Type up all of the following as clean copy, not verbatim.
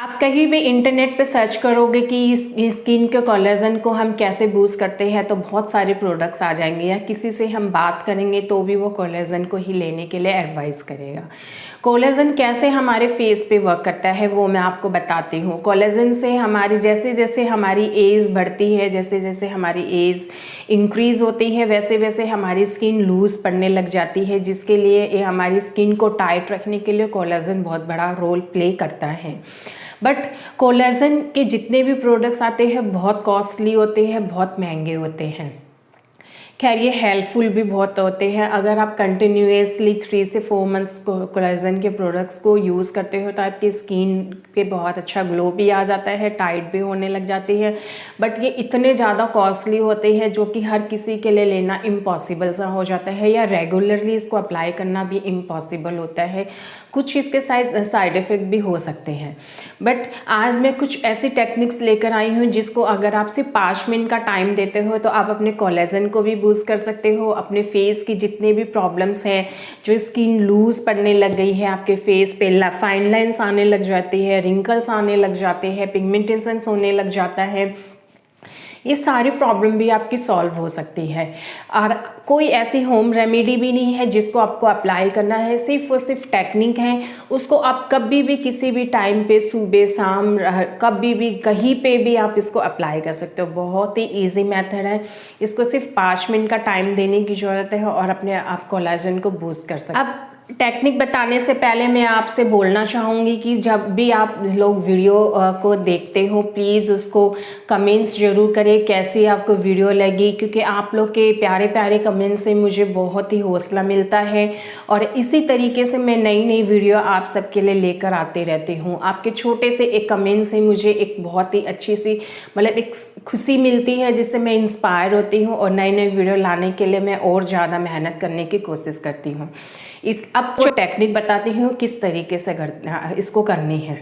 आप कहीं भी इंटरनेट पे सर्च करोगे कि स्किन के कोलेजन को हम कैसे बूस्ट करते हैं तो बहुत सारे प्रोडक्ट्स आ जाएंगे, या किसी से हम बात करेंगे तो भी वो कोलेजन को ही लेने के लिए एडवाइस करेगा। कोलेजन कैसे हमारे फेस पे वर्क करता है वो मैं आपको बताती हूँ। कोलेजन से हमारी जैसे जैसे हमारी एज बढ़ती है, जैसे जैसे हमारी एज इंक्रीज़ होती है, वैसे वैसे हमारी स्किन लूज़ पड़ने लग जाती है, जिसके लिए ये हमारी स्किन को टाइट रखने के लिए कोलेजन बहुत बड़ा रोल प्ले करता है। बट कोलेजन के जितने भी प्रोडक्ट्स आते हैं बहुत कॉस्टली होते हैं, बहुत महंगे होते हैं। खैर ये हेल्पफुल भी बहुत होते हैं। अगर आप कंटिन्यूसली 3 से 4 मंथ्स कोलेजन के प्रोडक्ट्स को यूज़ करते हो तो आपकी स्किन पे बहुत अच्छा ग्लो भी आ जाता है, टाइट भी होने लग जाती है। बट ये इतने ज़्यादा कॉस्टली होते हैं जो कि हर किसी के लिए लेना इम्पॉसिबल सा हो जाता है, या रेगुलरली इसको अप्लाई करना भी इम्पॉसिबल होता है। कुछ इसके साइड इफ़ेक्ट भी हो सकते हैं। बट आज मैं कुछ ऐसी टेक्निक्स लेकर आई हूँ जिसको अगर आप सिर्फ 5 मिनट का टाइम देते हो तो आप अपने कोलेजन को भी बूस्ट कर सकते हो। अपने फेस की जितने भी प्रॉब्लम्स हैं, जो स्किन लूज़ पड़ने लग गई है, आपके फेस पे फाइन लाइन्स आने लग जाती है, रिंकल्स आने लग जाते हैं, पिगमेंटेशंस होने लग जाता है, ये सारी प्रॉब्लम भी आपकी सॉल्व हो सकती है। और कोई ऐसी होम रेमेडी भी नहीं है जिसको आपको अप्लाई करना है, सिर्फ और सिर्फ टेक्निक है। उसको आप कभी भी किसी भी टाइम पे, सुबह शाम, कभी भी कहीं पे भी आप इसको अप्लाई कर सकते हो। बहुत ही इजी मेथड है। इसको सिर्फ 5 मिनट का टाइम देने की ज़रूरत है और अपने आप कोलेजन को बूस्ट कर सकते हो। अब टेक्निक बताने से पहले मैं आपसे बोलना चाहूँगी कि जब भी आप लोग वीडियो को देखते हो प्लीज़ उसको कमेंट्स ज़रूर करें कैसी आपको वीडियो लगी, क्योंकि आप लोग के प्यारे प्यारे कमेंट्स से मुझे बहुत ही हौसला मिलता है और इसी तरीके से मैं नई नई वीडियो आप सबके लिए लेकर आती रहती हूँ। आपके छोटे से एक कमेंट से मुझे एक बहुत ही अच्छी सी मतलब एक खुशी मिलती है, जिससे मैं इंस्पायर होती हूँ और नई नई वीडियो लाने के लिए मैं और ज़्यादा मेहनत करने की कोशिश करती हूँ। अब जो टेक्निक बताती हूँ किस तरीके से इसको करनी है।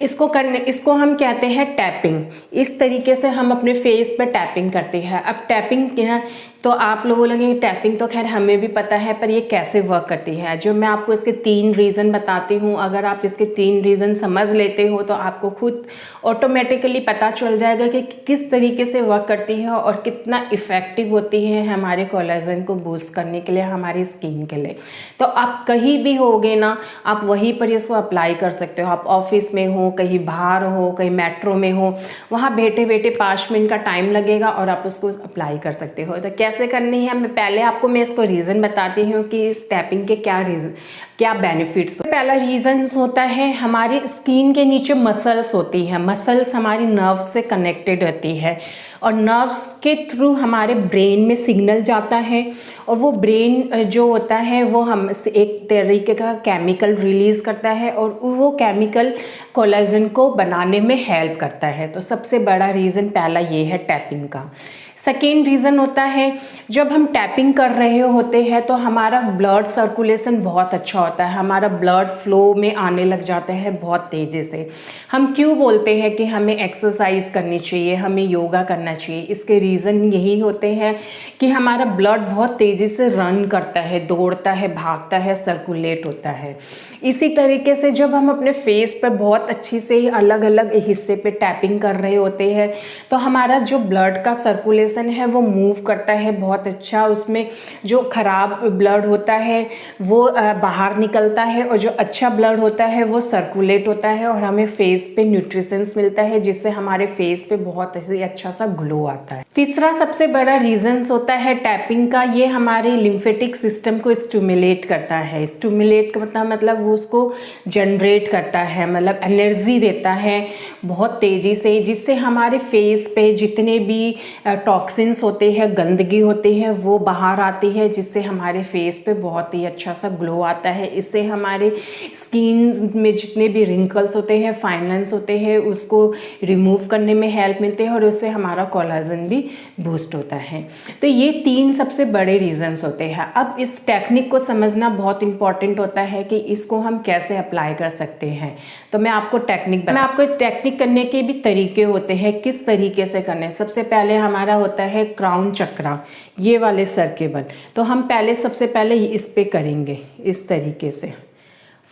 इसको हम कहते हैं टैपिंग। इस तरीके से हम अपने फेस पर टैपिंग करते हैं। अब टैपिंग क्या है तो आप लोग बोलेंगे टैपिंग तो खैर हमें भी पता है, पर ये कैसे वर्क करती है। जो मैं आपको इसके 3 रीज़न बताती हूँ, अगर आप इसके 3 रीज़न समझ लेते हो तो आपको खुद ऑटोमेटिकली पता चल जाएगा कि किस तरीके से वर्क करती है और कितना इफ़ेक्टिव होती है हमारे कोलेजन को बूस्ट करने के लिए, हमारी स्किन के लिए। तो आप कहीं भी होगे ना, आप वहीं पर इसको अप्लाई कर सकते हो। आप ऑफिस में हो, कहीं बाहर हो, कहीं मेट्रो में हो, वहाँ बैठे बैठे 5 मिनट का टाइम लगेगा और आप उसको अप्लाई कर सकते हो। तो कैसे करनी है मैं इसको रीज़न बताती हूँ कि इस टैपिंग के क्या बेनिफिट्स। पहला रीज़न होता है हमारी स्किन के नीचे मसल्स होती हैं। मसल्स हमारी नर्व्स से कनेक्टेड रहती है और नर्व्स के थ्रू हमारे ब्रेन में सिग्नल जाता है और वो ब्रेन जो होता है वो हम एक तरीके का केमिकल रिलीज़ करता है और वो केमिकल कोलेजन को बनाने में हेल्प करता है। तो सबसे बड़ा रीज़न पहला ये है टैपिंग का। सेकेंड रीज़न होता है जब हम टैपिंग कर रहे होते हैं तो हमारा ब्लड सर्कुलेशन बहुत अच्छा होता है, हमारा ब्लड फ्लो में आने लग जाता है बहुत तेज़ी से। हम क्यों बोलते हैं कि हमें एक्सरसाइज करनी चाहिए, हमें योगा करना चाहिए, इसके रीज़न यही होते हैं कि हमारा ब्लड बहुत तेज़ी से रन करता है, दौड़ता है, भागता है, सर्कुलेट होता है। इसी तरीके से जब हम अपने फेस पर बहुत अच्छी से अलग अलग हिस्से पे टैपिंग कर रहे होते हैं तो हमारा जो ब्लड का सर्कुलेशन है वो मूव करता है बहुत अच्छा। उसमें जो खराब ब्लड होता है वो बाहर निकलता है और जो अच्छा ब्लड होता है वो सर्कुलेट होता है और हमें फेस पे न्यूट्रिशंस मिलता है, जिससे हमारे फेस पे बहुत अच्छा सा ग्लो आता है। तीसरा सबसे बड़ा रीजन होता है टैपिंग का, ये हमारे लिम्फेटिक सिस्टम को स्टिमुलेट करता है। स्टिमुलेट का मतलब वो उसको जनरेट करता है, मतलब एनर्जी देता है बहुत तेज़ी से, जिससे हमारे फेस पे जितने भी टॉक्सिन्स होते हैं, गंदगी होती है, वो बाहर आती है, जिससे हमारे फेस पे बहुत ही अच्छा सा ग्लो आता है। इससे हमारे स्किन में जितने भी रिंकल्स होते हैं, फाइन लाइन्स होते हैं, उसको रिमूव करने में हेल्प मिलते हैं और उससे हमारा कोलेजन भी बूस्ट होता है। तो ये 3 सबसे बड़े रीजंस होते हैं। अब इस टेक्निक को समझना बहुत इंपॉर्टेंट होता है कि इसको हम कैसे अप्लाई कर सकते हैं। तो मैं आपको टेक्निक करने के भी तरीके होते हैं, किस तरीके से करने। सबसे पहले हमारा होता है क्राउन चक्रा, ये वाले सर्किल। तो हम सबसे पहले इस पे करेंगे इस तरीके से।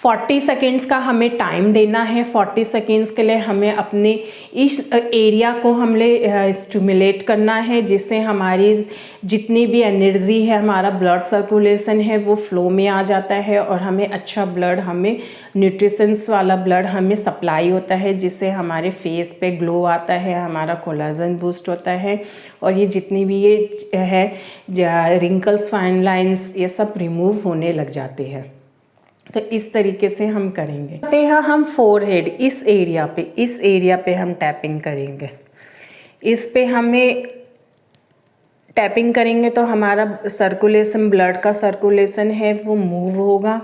40 सेकेंड्स का हमें टाइम देना है। 40 सेकेंड्स के लिए हमें अपने इस एरिया को हमने स्टिमुलेट करना है, जिससे हमारी जितनी भी एनर्जी है, हमारा ब्लड सर्कुलेशन है वो फ्लो में आ जाता है और हमें अच्छा ब्लड, हमें न्यूट्रिशंस वाला ब्लड हमें सप्लाई होता है, जिससे हमारे फेस पे ग्लो आता है, हमारा कोलाजन बूस्ट होता है और ये जितनी भी ये है रिंकल्स, फाइन लाइंस, ये सब रिमूव होने लग जाते हैं। तो इस तरीके से हम करेंगे। करते हैं हम फोरहेड, इस एरिया पे हम टैपिंग करेंगे। इस पे हमें टैपिंग करेंगे तो हमारा सर्कुलेशन, ब्लड का सर्कुलेशन है वो मूव होगा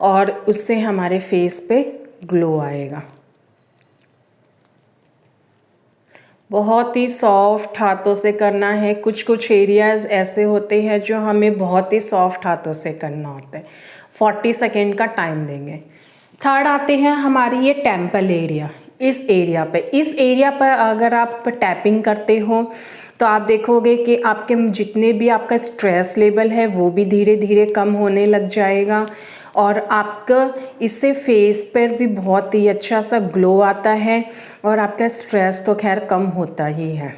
और उससे हमारे फेस पे ग्लो आएगा। बहुत ही सॉफ्ट हाथों से करना है। कुछ कुछ एरियाज़ ऐसे होते हैं जो हमें बहुत ही सॉफ्ट हाथों से करना होता है। 40 सेकेंड का टाइम देंगे। थर्ड आते हैं हमारी ये टेम्पल एरिया। इस एरिया पर अगर आप टैपिंग करते हो तो आप देखोगे कि आपके जितने भी आपका स्ट्रेस लेवल है वो भी धीरे धीरे कम होने लग जाएगा और आपका इससे फेस पर भी बहुत ही अच्छा सा ग्लो आता है और आपका स्ट्रेस तो खैर कम होता ही है।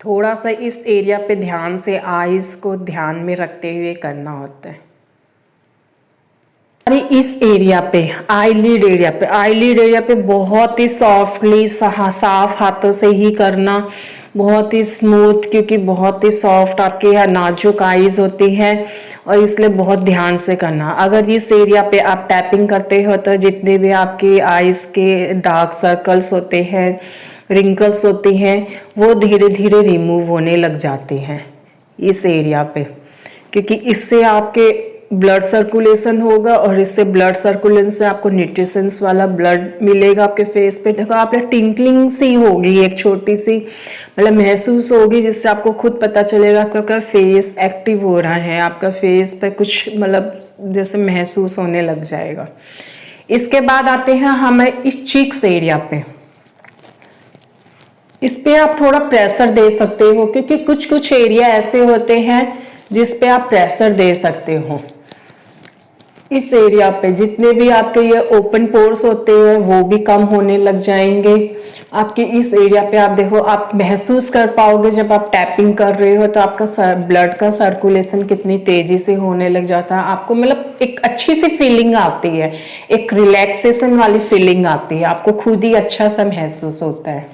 थोड़ा सा इस एरिया पे ध्यान से, आईज को ध्यान में रखते हुए करना होता है। इस एरिया पे आईलिड एरिया पे बहुत ही सॉफ्टली, साफ हाथों से ही करना, बहुत ही स्मूथ, क्योंकि बहुत ही सॉफ्ट आपके यहाँ नाजुक आईज होती है और इसलिए बहुत ध्यान से करना। अगर इस एरिया पे आप टैपिंग करते हो तो जितने भी आपकी आईज के डार्क सर्कल्स होते हैं, रिंकल्स होती हैं, वो धीरे धीरे रिमूव होने लग जाते हैं इस एरिया पे, क्योंकि इससे आपके ब्लड सर्कुलेशन होगा और इससे ब्लड सर्कुलेशन से आपको न्यूट्रिशंस वाला ब्लड मिलेगा आपके फेस पे। देखो आप टिंकलिंग सी होगी, एक छोटी सी मतलब महसूस होगी, जिससे आपको खुद पता चलेगा कि आपका फेस एक्टिव हो रहा है, आपका फेस पे कुछ मतलब जैसे महसूस होने लग जाएगा। इसके बाद आते हैं हमें इस चीक्स एरिया पे। इस पे आप थोड़ा प्रेशर दे सकते हो, क्योंकि कुछ कुछ एरिया ऐसे होते हैं जिस पे आप प्रेशर दे सकते हो। इस एरिया पे जितने भी आपके ये ओपन पोर्स होते हैं वो भी कम होने लग जाएंगे। आपके इस एरिया पे आप देखो, आप महसूस कर पाओगे जब आप टैपिंग कर रहे हो तो आपका ब्लड का सर्कुलेशन कितनी तेजी से होने लग जाता है। आपको मतलब एक अच्छी सी फीलिंग आती है, एक रिलैक्सेशन वाली फीलिंग आती है, आपको खुद ही अच्छा सा महसूस होता है।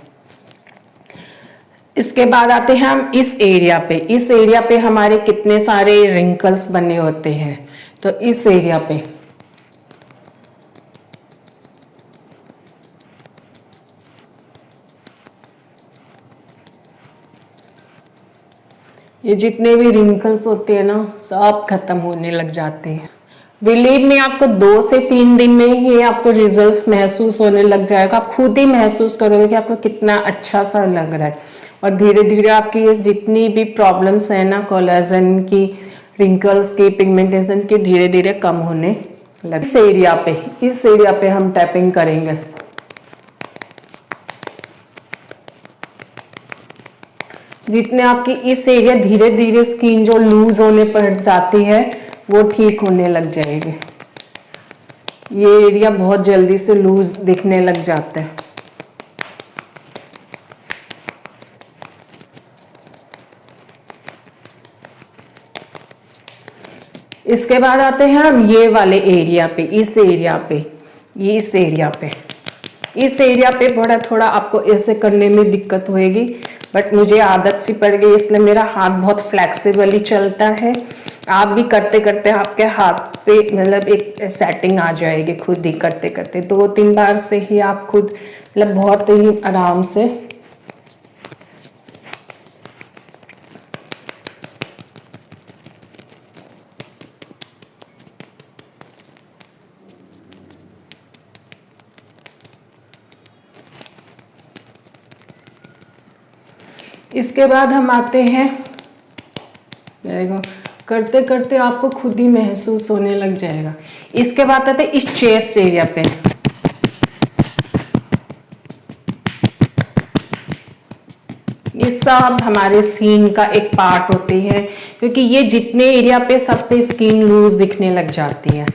इसके बाद आते हैं हम इस एरिया पे हमारे कितने सारे रिंकल्स बने होते हैं। तो इस एरिया पे ये जितने भी रिंकल्स होते हैं ना, सब खत्म होने लग जाते हैं। बिलीव में आपको 2 से 3 दिन में ही आपको रिजल्ट्स महसूस होने लग जाएगा। आप खुद ही महसूस करोगे कि आपको कितना अच्छा सा लग रहा है और धीरे धीरे आपकी ये जितनी भी प्रॉब्लम्स है ना, कोलाजन की, रिंकल्स की, पिगमेंटेशन की, धीरे धीरे कम होने लगे। इस एरिया पे हम टैपिंग करेंगे। जितने आपकी इस एरिया धीरे धीरे स्किन जो लूज होने पड़ जाती है वो ठीक होने लग जाएगी। ये एरिया बहुत जल्दी से लूज दिखने लग जाता है। इसके बाद आते हैं हम ये वाले एरिया पे, इस एरिया पे बड़ा थोड़ा आपको ऐसे करने में दिक्कत होएगी, बट मुझे आदत सी पड़ गई इसलिए मेरा हाथ बहुत फ्लेक्सिबली चलता है। आप भी करते करते आपके हाथ पे मतलब एक सेटिंग आ जाएगी, खुद ही करते करते 2-3 बार से ही आप खुद मतलब बहुत ही आराम से। इसके बाद हम आते हैं, करते करते आपको खुद ही महसूस होने लग जाएगा। इसके बाद आते हैं इस चेस्ट एरिया पे। ये सब हमारे स्किन का एक पार्ट होती है, क्योंकि ये जितने एरिया पे सब पे स्किन लूज दिखने लग जाती है।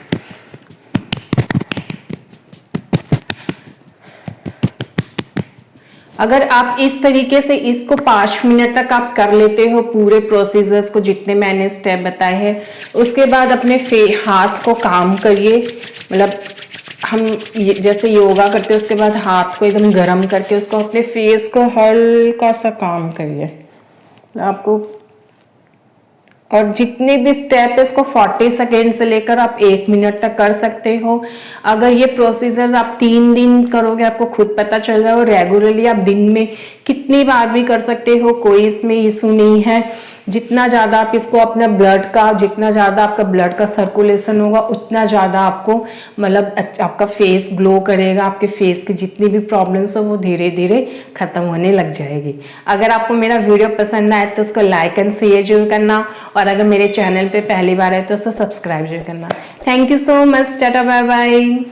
अगर आप इस तरीके से इसको 5 मिनट तक आप कर लेते हो, पूरे प्रोसीजर्स को जितने मैंने स्टेप बताए हैं, उसके बाद अपने हाथ को काम करिए। मतलब हम जैसे योगा करते हैं, उसके बाद हाथ को एकदम गर्म करके उसको अपने फेस को हल्का सा काम करिए आपको। और जितने भी स्टेप है इसको 40 सेकेंड से लेकर आप 1 मिनट तक कर सकते हो। अगर ये प्रोसीजर आप 3 दिन करोगे, आपको खुद पता चल रहा है। और रेगुलरली आप दिन में कितनी बार भी कर सकते हो, कोई इसमें इशू नहीं है। जितना ज़्यादा आप इसको अपना ब्लड का, जितना ज़्यादा आपका ब्लड का सर्कुलेशन होगा, उतना ज़्यादा आपको मतलब आपका फेस ग्लो करेगा। आपके फेस की जितनी भी प्रॉब्लम्स हो वो धीरे धीरे खत्म होने लग जाएगी। अगर आपको मेरा वीडियो पसंद आए तो उसको लाइक एंड शेयर जरूर करना, और अगर मेरे चैनल पे पहली बार है तो उसको सब्सक्राइब जरूर करना। Thank you so much, tata bye bye.